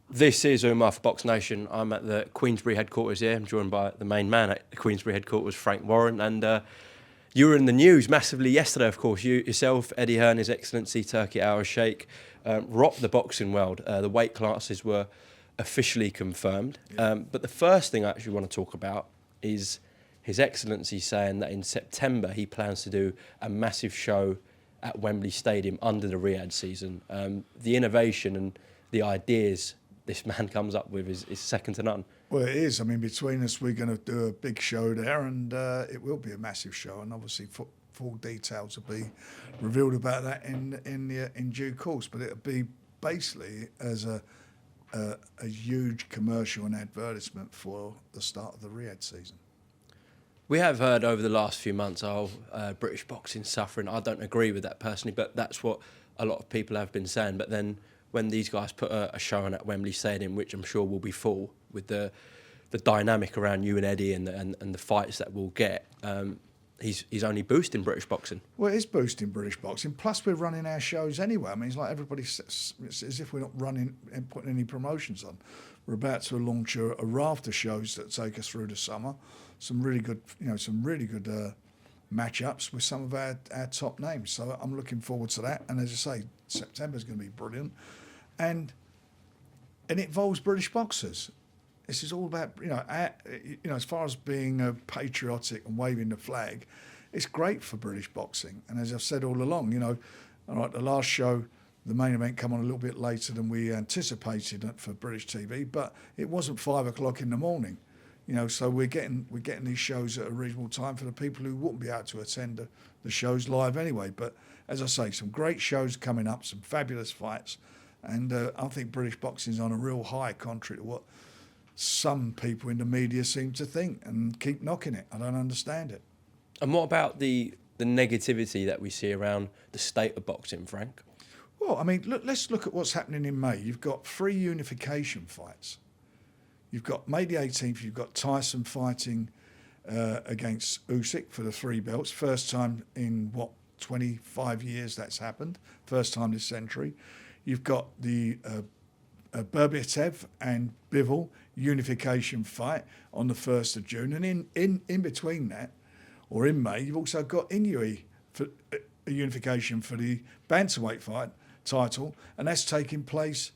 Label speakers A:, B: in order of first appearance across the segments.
A: This is Umar for BoxNation. I'm at the Queensberry headquarters here. I'm joined by the main man at the Queensberry headquarters, Frank Warren. And you were in the news massively yesterday, of course. You yourself, Eddie Hearn, His Excellency Turki Al Sheikh, rocked the boxing world. The weight classes were officially confirmed. But the first thing I actually want to talk about is His Excellency saying that in September he plans to do a massive show at Wembley Stadium under the Riyadh season. The innovation and the ideas this man comes up with is second to none.
B: Well, it is. I mean, between us, we're going to do a big show there, and it will be a massive show. And obviously, full details will be revealed about that in due course. But it'll be basically as a huge commercial and advertisement for the start of the Riyadh season.
A: We have heard over the last few months, British boxing suffering. I don't agree with that personally, but that's what a lot of people have been saying. But then when these guys put a show on at Wembley Stadium, which I'm sure will be full, with the dynamic around you and Eddie and the fights that we'll get, he's only boosting British boxing.
B: Well, it is boosting British boxing. Plus, we're running our shows anyway. I mean, it's like everybody, it's as if we're not running and putting any promotions on. We're about to launch a raft of shows that take us through the summer. Some really good matchups with some of our top names. So I'm looking forward to that. And as I say, September's going to be brilliant. And it involves British boxers. This is all about, as far as being patriotic and waving the flag, it's great for British boxing. And as I've said all along, all right, the last show, the main event come on a little bit later than we anticipated for British TV, but it wasn't 5 o'clock in the morning. So we're getting these shows at a reasonable time for the people who wouldn't be able to attend the shows live anyway. But as I say, some great shows coming up, some fabulous fights, and I think British boxing's on a real high, contrary to what some people in the media seem to think, and keep knocking it. I don't understand it.
A: And what about the negativity that we see around the state of boxing, Frank?
B: Well, I mean, let's look at what's happening in May. You've got 3 unification fights. You've got May the 18th, you've got Tyson fighting against Usyk for the 3 belts. First time in, 25 years that's happened. First time this century. You've got the Berbiev and Bivol unification fight on the 1st of June. And in between that, or in May, you've also got Inoue for a unification for the bantamweight fight title, and that's taking place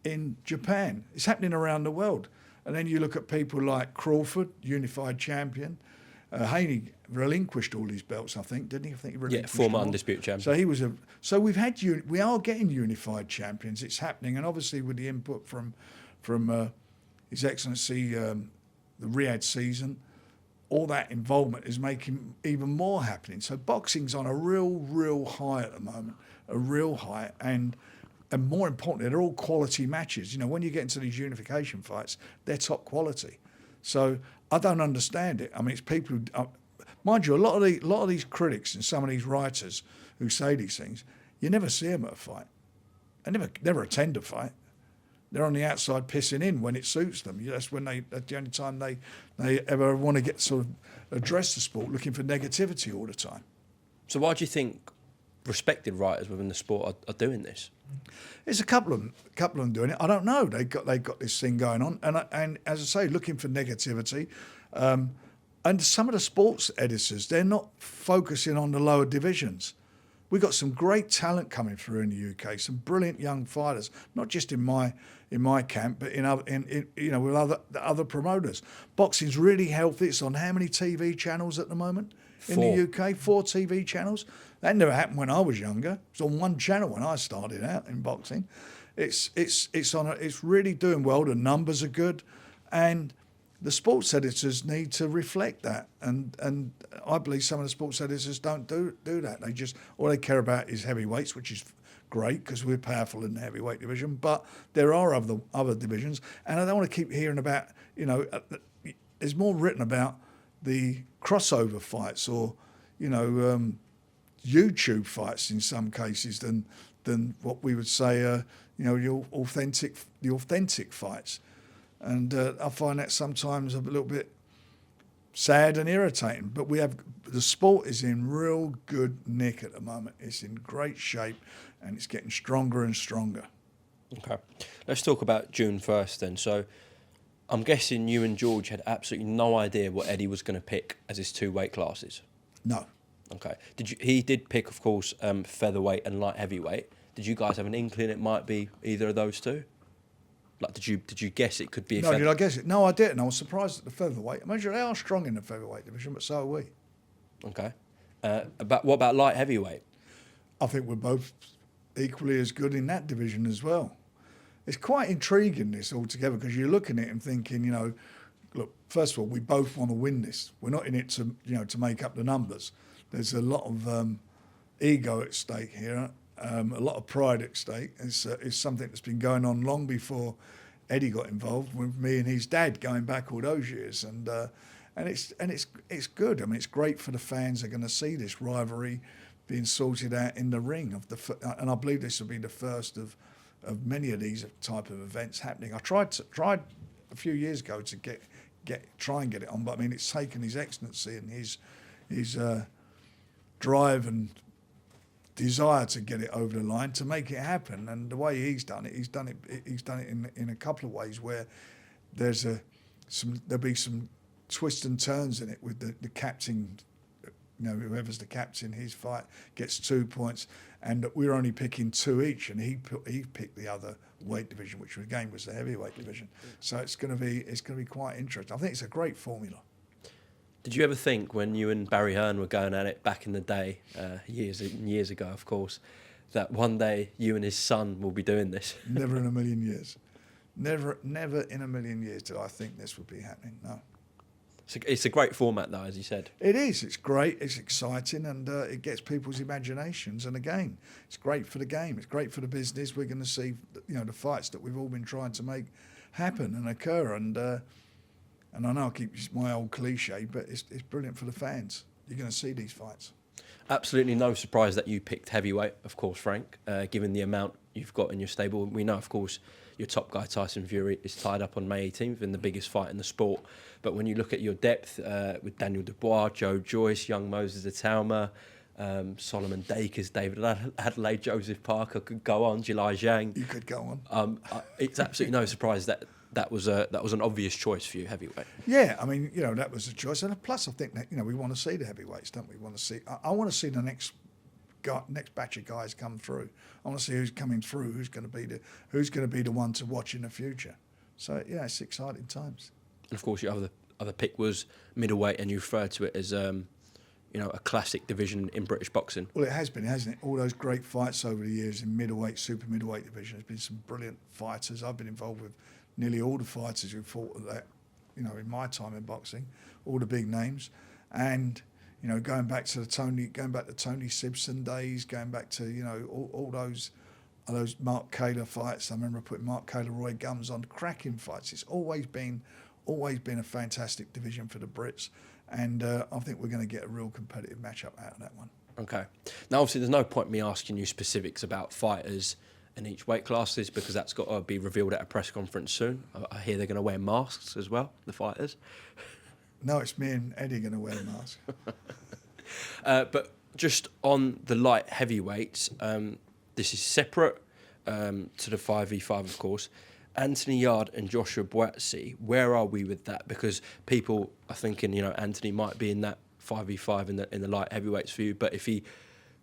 B: in Japan. It's happening around the world. And then you look at people like Crawford, unified champion. Haney relinquished all his belts, I think, didn't he? I think he relinquished
A: former undisputed champion.
B: So he was So we are getting unified champions. It's happening, and obviously with the input from His Excellency, the Riyadh season, all that involvement is making even more happening. So boxing's on a real high at the moment, a real high, and more importantly, they're all quality matches. When you get into these unification fights, they're top quality. So I don't understand it. I mean, it's people who, mind you, a lot of these critics and some of these writers who say these things, you never see them at a fight. They never attend a fight. They're on the outside pissing in when it suits them. That's the only time they ever want to get sort of address the sport, looking for negativity all the time.
A: So why do you think respected writers within the sport are doing this?
B: There's a couple of them doing it. I don't know. They got this thing going on, and as I say, looking for negativity. And some of the sports editors, they're not focusing on the lower divisions. We've got some great talent coming through in the UK. Some brilliant young fighters, not just in my camp, but with other promoters. Boxing's really healthy. It's on how many TV channels at the moment?
A: 4.
B: In the UK, 4 TV channels. That never happened when I was younger. It was on 1 channel when I started out in boxing. It's really doing well. The numbers are good, and the sports editors need to reflect that. And I believe some of the sports editors don't do that. All they care about is heavyweights, which is great because we're powerful in the heavyweight division. But there are other divisions, and I don't want to keep hearing about. There's more written about the crossover fights or YouTube fights in some cases than what we would say the authentic fights, and I find that sometimes a little bit sad and irritating. But the sport is in real good nick at the moment. It's in great shape, and it's getting stronger and stronger.
A: Okay. Let's talk about June 1st then. So I'm guessing you and George had absolutely no idea what Eddie was going to pick as his two weight classes.
B: No.
A: Okay. He did pick, of course, featherweight and light heavyweight. Did you guys have an inkling it might be either of those two? Like, did you guess it could be a
B: No,
A: feather?
B: did I guess it? No, I didn't. I was surprised at the featherweight. I mean, they are strong in the featherweight division, but so are we.
A: Okay. What about light heavyweight?
B: I think we're both equally as good in that division as well. It's quite intriguing, this altogether, because you're looking at it and thinking, look, first of all, we both want to win this. We're not in it to make up the numbers. There's a lot of ego at stake here, a lot of pride at stake. It's something that's been going on long before Eddie got involved with me and his dad, going back all those years, and it's good. I mean, it's great for the fans. They're going to see this rivalry being sorted out in the ring and I believe this will be the first of many of these type of events happening. I tried a few years ago to try and get it on, but I mean, it's taken His Excellency and his drive and desire to get it over the line to make it happen. And the way he's done it in a couple of ways where there'll be some twists and turns in it with the captain. Whoever's the captain, his fight gets 2 points, and we're only picking 2 each, and he picked the other weight division, which again was the heavyweight division. So it's going to be quite interesting. I think it's a great formula.
A: Did you ever think when you and Barry Hearn were going at it back in the day, years and years ago, of course, that one day you and his son will be doing this?
B: Never in a million years. Never in a million years did I think this would be happening. No.
A: It's a great format, though, as you said.
B: It is. It's great. It's exciting, and it gets people's imaginations. And again, it's great for the game. It's great for the business. We're going to see, the fights that we've all been trying to make happen and occur. And I know I keep my old cliche, but it's brilliant for the fans. You're going to see these fights.
A: Absolutely no surprise that you picked heavyweight, of course, Frank, given the amount you've got in your stable. We know, of course, your top guy, Tyson Fury, is tied up on May 18th in the biggest fight in the sport. But when you look at your depth with Daniel Dubois, Joe Joyce, young Moses Atalma, Solomon Dakers, David Adelaide, Joseph Parker, could go on, Jilai Zhang.
B: You could go on.
A: It's absolutely no surprise that was an obvious choice for you, heavyweight.
B: Yeah, I mean, that was a choice. And plus, I think that, we want to see the heavyweights, don't we? I want to see the next batch of guys come through. I want to see who's coming through, who's going to be the one to watch in the future. So, yeah, it's exciting times.
A: And, of course, your other pick was middleweight, and you referred to it as a classic division in British boxing.
B: Well, it has been, hasn't it? All those great fights over the years in middleweight, super middleweight division. There's been some brilliant fighters. I've been involved with nearly all the fighters who fought at that, in my time in boxing, all the big names. And, going back to Tony Simpson days, going back to, all those Mark Kaler fights. I remember putting Mark Kaler, Roy Gums on, cracking fights. It's always been a fantastic division for the Brits. And I think we're going to get a real competitive matchup out of that one.
A: Okay. Now, obviously, there's no point me asking you specifics about fighters in each weight classes because that's got to be revealed at a press conference soon. I hear they're going to wear masks as well, the fighters.
B: No, it's me and Eddie going to wear a mask.
A: But just on the light heavyweights, this is separate to the 5v5, of course. Anthony Yard and Joshua Buatsi, where are we with that? Because people are thinking, Anthony might be in that 5v5 in the light heavyweights for you, but if he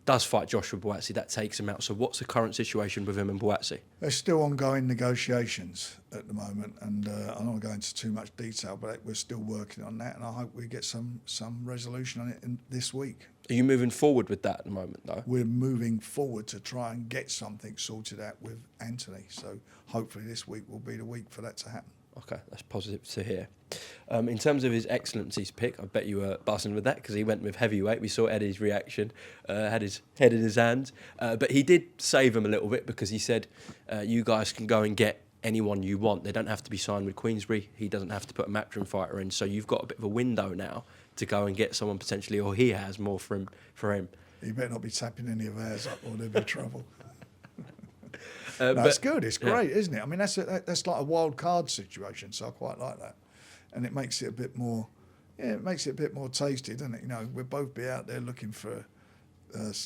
A: does fight Joshua Buatsi, that takes him out. So what's the current situation with him and Buatsi?
B: There's still ongoing negotiations at the moment, and I don't want to go into too much detail, but we're still working on that, and I hope we get some resolution on it this week.
A: Are you moving forward with that at the moment, though?
B: We're moving forward to try and get something sorted out with Anthony, so hopefully this week will be the week for that to happen.
A: Okay, that's positive to hear. In terms of His Excellency's pick, I bet you were buzzing with that because he went with heavyweight. We saw Eddie's reaction, had his head in his hands. But he did save him a little bit because he said, you guys can go and get anyone you want. They don't have to be signed with Queensberry. He doesn't have to put a Matchroom fighter in. So you've got a bit of a window now to go and get someone potentially, or he has more for him.
B: He better not be tapping any of ours up or there'll be trouble. It's good. It's great, isn't it? I mean, that's like a wild card situation, so I quite like that, and it makes it a bit more, tasty, doesn't it? We'll both be out there looking for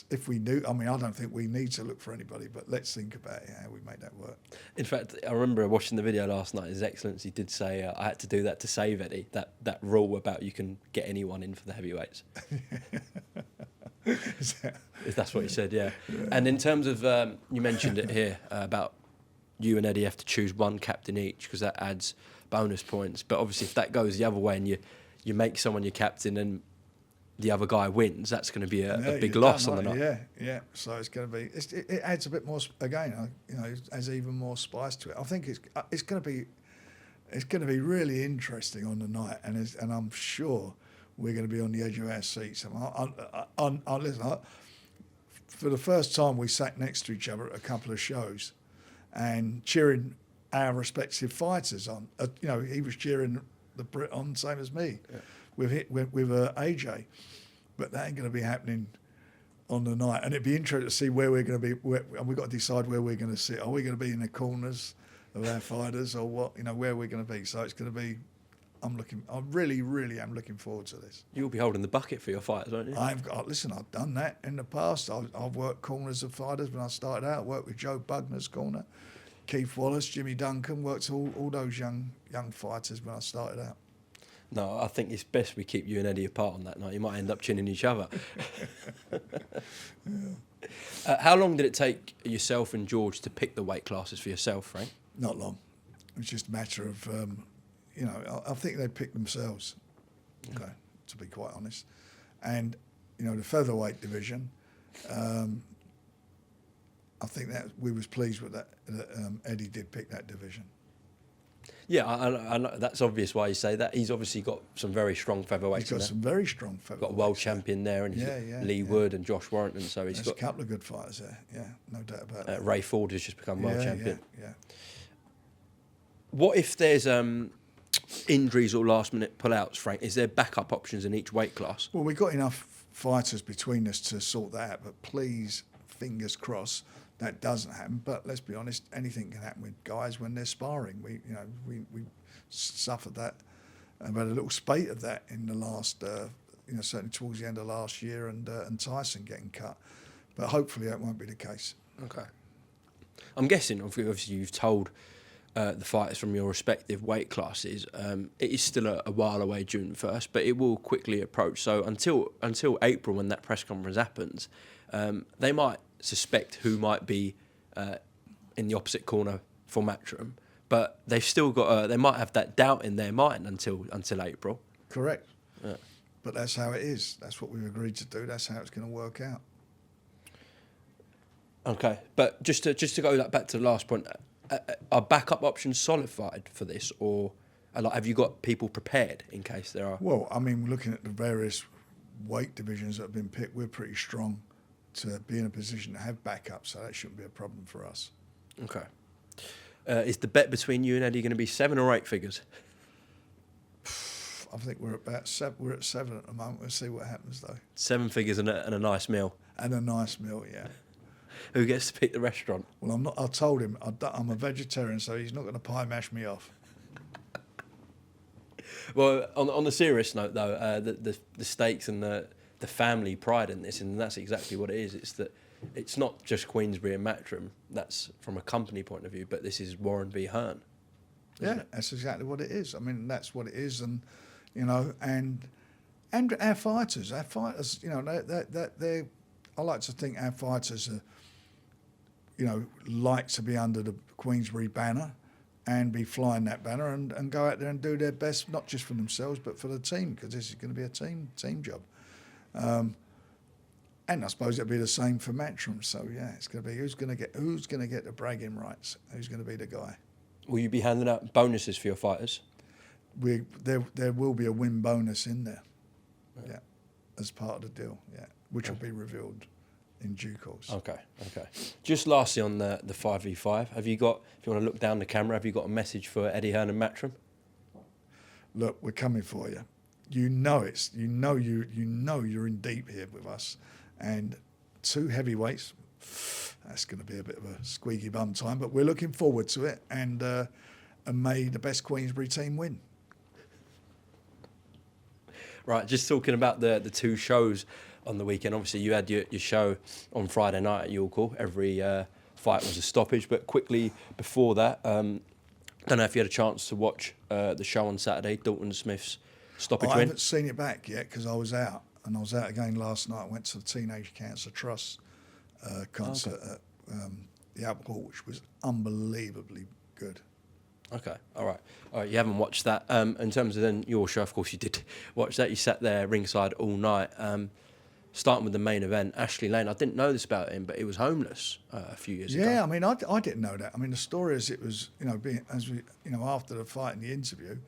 B: if we do, I mean, I don't think we need to look for anybody, but let's think about how we make that work.
A: In fact, I remember watching the video last night. His Excellency did say, "I had to do that to save Eddie." That rule about you can get anyone in for the heavyweights. If that's what he said, yeah. And in terms of, you mentioned it here about you and Eddie have to choose one captain each because that adds bonus points. But obviously, if that goes the other way and you make someone your captain and the other guy wins, that's going to be a big loss on the night.
B: Yeah. So it's going to be. It adds a bit more again. It adds even more spice to it. I think it's going to be really interesting on the night, and I'm sure we're going to be on the edge of our seats. Listen, for the first time, we sat next to each other at a couple of shows, and cheering our respective fighters on. He was cheering the Brit on, same as me. Yeah. with AJ, but that ain't going to be happening on the night. And it'd be interesting to see where we're going to be. And we've got to decide where we're going to sit. Are we going to be in the corners of our fighters, or what? Where we're going to be. So it's going to be. I really, really am looking forward to this.
A: You'll be holding the bucket for your fighters, won't you?
B: Listen, I've done that in the past. I've worked corners of fighters when I started out. I worked with Joe Bugner's corner, Keith Wallace, Jimmy Duncan. Worked all those young fighters when I started out.
A: No, I think it's best we keep you and Eddie apart on that night. You might end up chinning each other. Yeah. How long did it take yourself and George to pick the weight classes for yourself, Frank?
B: Not long. It was just a matter of, I think they picked themselves, okay, to be quite honest. And, the featherweight division, I think that we was pleased with that Eddie did pick that division.
A: Yeah, I know that's obvious why you say that. He's obviously got some very strong featherweights.
B: He's got some very strong featherweights.
A: Got a world champion there, and he's got Lee Wood and Josh Warrington. So he's got
B: a couple of good fighters there. Yeah, no doubt about that.
A: Ray Ford has just become world champion.
B: Yeah.
A: What if there's injuries or last minute pullouts, Frank? Is there backup options in each weight class?
B: Well, we've got enough fighters between us to sort that out. But please, fingers crossed, that doesn't happen. But let's be honest, anything can happen with guys when they're sparring. We suffered that. I've had a little spate of that in the last, certainly towards the end of last year, and Tyson getting cut. But hopefully that won't be the case.
A: Okay. I'm guessing, obviously, you've told the fighters from your respective weight classes. It is still a while away, June 1st, but it will quickly approach. So until April, when that press conference happens, they might suspect who might be in the opposite corner for Matchroom, but they've still got they might have that doubt in their mind until April.
B: Correct.
A: Yeah.
B: But that's how it is. That's what we've agreed to do. That's how it's going to work out.
A: Okay, but just to go back to the last point, are backup options solidified for this, or have you got people prepared in case there are?
B: Well, I mean, looking at the various weight divisions that have been picked, we're pretty strong to be in a position to have backup, so that shouldn't be a problem for us.
A: Okay. Is the bet between you and Eddie going to be 7 or 8 figures?
B: I think we're about 7. We're at 7 at the moment. We'll see what happens though.
A: 7 figures and a nice meal.
B: And a nice meal, yeah.
A: Who gets to pick the restaurant?
B: Well, I'm not. I told him I'm a vegetarian, so he's not going to pie mash me off.
A: Well, on the serious note though, the stakes and the family pride in this, and that's exactly what it is. It's that it's not just Queensberry and Matchroom. That's from a company point of view, but this is Warren v Hearn.
B: Yeah, that's exactly what it is. I mean, that's what it is, and and our fighters, they I like to think our fighters are, like to be under the Queensberry banner and be flying that banner and go out there and do their best, not just for themselves but for the team, because this is going to be a team job. And I suppose it'll be the same for Matchroom. So yeah, it's going to be who's going to get the bragging rights, who's going to be the guy.
A: Will you be handing out bonuses for your fighters?
B: There will be a win bonus in there, yeah, as part of the deal, yeah, which will be revealed in due course.
A: Okay. Just lastly on the 5v5, have you got, if you want to look down the camera, have you got a message for Eddie Hearn and Matchroom?
B: Look, we're coming for you. You're in deep here with us, and 2 heavyweights. That's going to be a bit of a squeaky bum time, but we're looking forward to it, and may the best Queensberry team win.
A: Right, just talking about the 2 shows on the weekend. Obviously, you had your show on Friday night at York Hall. Every fight was a stoppage, but quickly before that, don't know if you had a chance to watch the show on Saturday, Dalton Smith's stoppage
B: I
A: win.
B: haven't seen it back yet because I was out, and I was out again last night. I went to the Teenage Cancer Trust concert at the Albert Hall, which was unbelievably good.
A: Okay, all right. You haven't watched that. In terms of then your show, of course you did watch that. You sat there ringside all night. Starting with the main event, Ashley Lane. I didn't know this about him, but he was homeless a few years ago.
B: Yeah, I mean, I didn't know that. I mean, the story is it was, being as we, after the fight and the interview,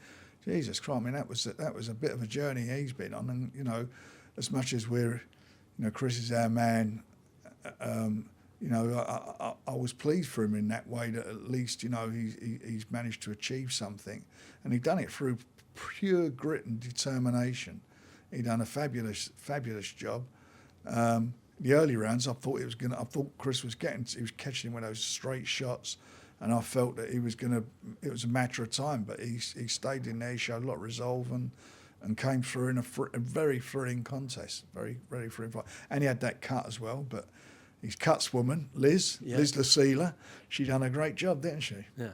B: Jesus Christ, I mean, that was a bit of a journey he's been on, and as much as we're, Chris is our man. I was pleased for him in that way that at least he's managed to achieve something, and he'd done it through pure grit and determination. He'd done a fabulous job. The early rounds, I thought Chris was catching him with those straight shots, and I felt that it was a matter of time. But he stayed in there, he showed a lot of resolve and came through in a very thrilling contest, very very thrilling fight. And he had that cut as well. But his cuts woman, Liz Lucila, she done a great job, didn't she?
A: Yeah.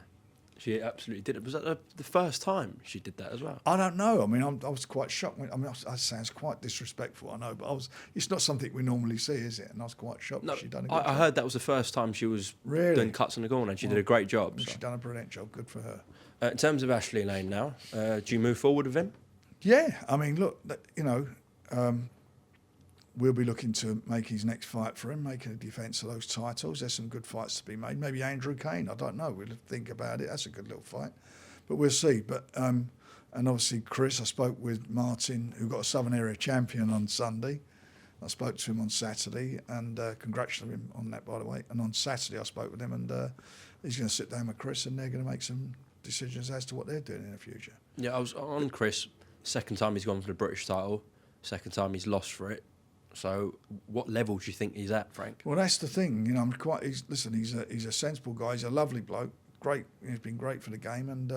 A: She absolutely did it. Was that the first time she did that as well?
B: I don't know. I mean, I was quite shocked. I mean, that sounds quite disrespectful, I know, but it's not something we normally see, is it? And I was quite shocked.
A: No,
B: She'd done a good job.
A: I heard that was the first time she was doing cuts in the corner, and she did a great job.
B: She'd done a brilliant job. Good for her.
A: In terms of Ashley Lane now, do you move forward with him?
B: Yeah. I mean, look, we'll be looking to make his next fight for him, making a defence of those titles. There's some good fights to be made. Maybe Andrew Kane, I don't know. We'll think about it. That's a good little fight. But we'll see. But and obviously Chris, I spoke with Martin, who got a Southern Area champion on Sunday. I spoke to him on Saturday and congratulated him on that, by the way. And on Saturday I spoke with him, and he's going to sit down with Chris, and they're going to make some decisions as to what they're doing in the future.
A: Yeah, I was on Chris. Second time he's gone for the British title. Second time he's lost for it. So, what level do you think he's at, Frank?
B: Well, that's the thing. He's a sensible guy. He's a lovely bloke. Great. He's been great for the game, and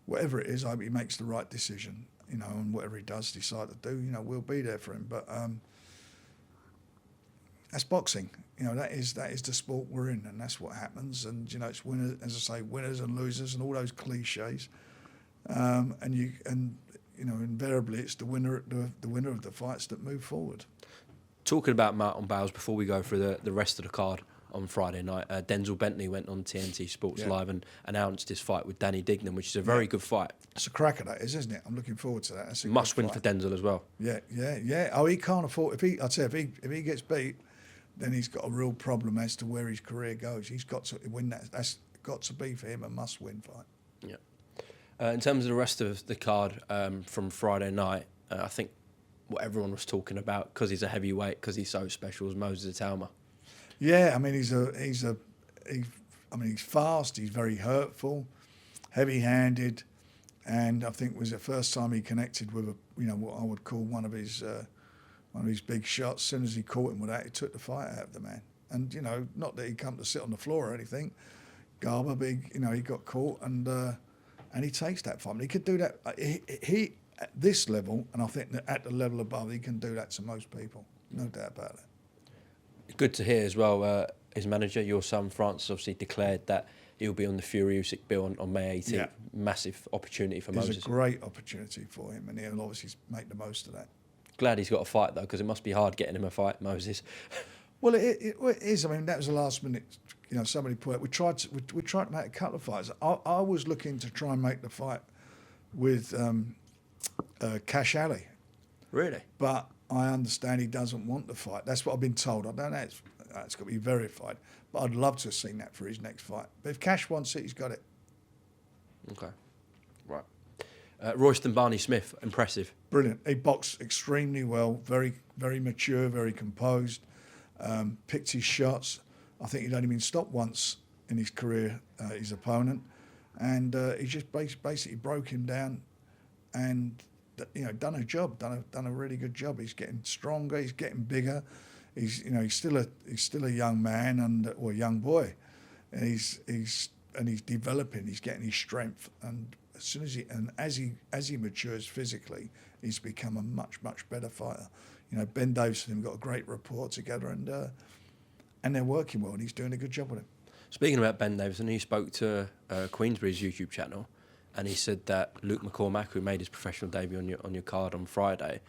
B: whatever it is, I hope he makes the right decision. And whatever he does decide to do, we'll be there for him. But that's boxing. That is the sport we're in, and that's what happens. And it's winners, as I say, winners and losers, and all those cliches. Invariably, it's the winner of the fights that move forward.
A: Talking about mountain battles, before we go through the rest of the card on Friday night, Denzel Bentley went on TNT Sports Live and announced his fight with Danny Dignam, which is a very good fight.
B: It's a cracker, that is, isn't it? I'm looking forward to that. That's a
A: must
B: good
A: win
B: fight.
A: for Denzel as well.
B: Yeah. Oh, he can't afford. If he gets beat, then he's got a real problem as to where his career goes. He's got to win that. That's got to be for him a must-win fight.
A: Yeah. In terms of the rest of the card from Friday night, I think what everyone was talking about, because he's a heavyweight, because he's so special, is Moses Atalma.
B: Yeah, I mean he's fast. He's very hurtful, heavy-handed, and I think it was the first time he connected with what I would call one of his big shots. As soon as he caught him with that, he took the fight out of the man. And not that he come to sit on the floor or anything. Garber, he got caught and he takes that fight. He could do that. He at this level, and I think that at the level above, he can do that to most people. No doubt about it.
A: Good to hear as well. His manager, your son Francis, obviously declared that he'll be on the Fury Usyk bill on May 18th. Yeah. Massive opportunity for Moses.
B: It's a great opportunity for him, and he'll obviously make the most of that.
A: Glad he's got a fight though, because it must be hard getting him a fight, Moses.
B: Well, it is. I mean, that was the last minute. Somebody put it. We tried to make a couple of fights. I was looking to try and make the fight with Cash Ali.
A: Really?
B: But I understand he doesn't want the fight. That's what I've been told. I don't know. It's got to be verified. But I'd love to have seen that for his next fight. But if Cash wants it, he's got it.
A: Okay. Right. Royston Barney-Smith, impressive.
B: Brilliant. He boxed extremely well. Very, very mature, very composed. Picked his shots. I think he'd only been stopped once in his career, his opponent. And he just basically broke him down and done a job, done a really good job. He's getting stronger, he's getting bigger. He's still a young man or a young boy, and he's developing. He's getting his strength, and as he matures physically, he's become a much better fighter. Ben Davison and him got a great rapport together, and they're working well, and he's doing a good job with him.
A: Speaking about Ben Davison, he spoke to Queensberry's YouTube channel, and he said that Luke McCormack, who made his professional debut on your card on Friday,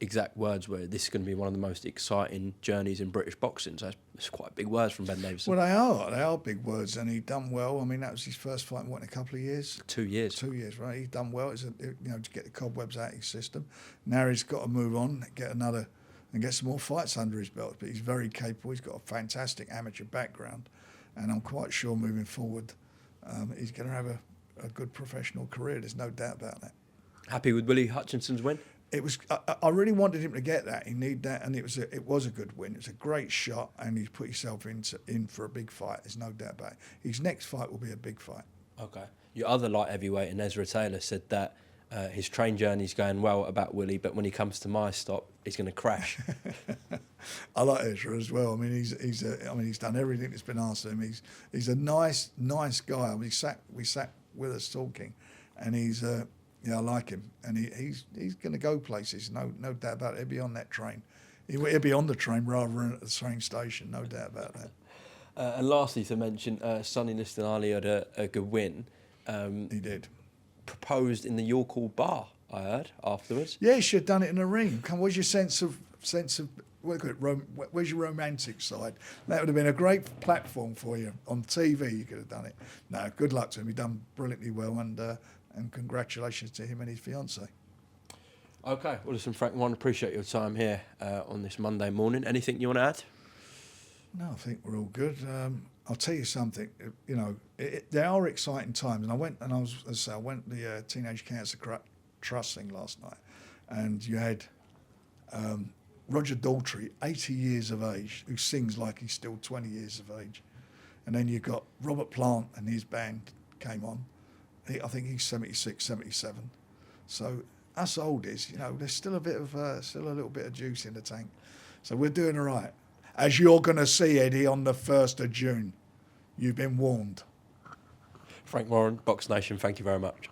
A: exact words were, "This is going to be one of the most exciting journeys in British boxing." So it's quite big words from Ben Davison.
B: Well, they are big words, and he done well. I mean, that was his first fight in a couple of years.
A: 2 years.
B: 2 years, right? He's done well. To get the cobwebs out of his system. Now he's got to move on, get some more fights under his belt. But he's very capable. He's got a fantastic amateur background, and I'm quite sure moving forward, he's going to have a good professional career. There's no doubt about that.
A: Happy with Willie Hutchinson's win?
B: It was. I really wanted him to get that. He needed that, and it was a good win. It was a great shot, and he's put himself in for a big fight. There's no doubt about it. His next fight will be a big fight.
A: Okay. Your other light heavyweight, and Ezra Taylor, said that his train journey's going well about Willie, but when he comes to my stop, he's going to crash.
B: I like Ezra as well. I mean, he's done everything that's been asked of him. He's a nice guy. I mean, we sat with us talking, and I like him, and he's going to go places. No doubt about it. He'll be on that train. He'll be on the train rather than at the train station. No doubt about that.
A: And lastly, to mention, Sonny Liston Ali had a good win.
B: He did.
A: Proposed in the York Hall bar, I heard afterwards.
B: Yeah, he should have done it in a ring. What's your sense of where's your romantic side? That would have been a great platform for you on TV. You could have done it. No, good luck to him. He done brilliantly well, and congratulations to him and his fiancée.
A: Okay, well, listen, Frank, I appreciate your time here on this Monday morning. Anything you want to add?
B: No, I think we're all good. I'll tell you something. There are exciting times, and I went the Teenage Cancer Trust thing last night, and you had Roger Daltrey, 80 years of age, who sings like he's still 20 years of age, and then you got Robert Plant and his band came on. I think he's 76, 77. So us oldies, there's still a little bit of juice in the tank. So we're doing all right. As you're going to see, Eddie, on the 1st of June. You've been warned.
A: Frank Warren, BoxNation, thank you very much.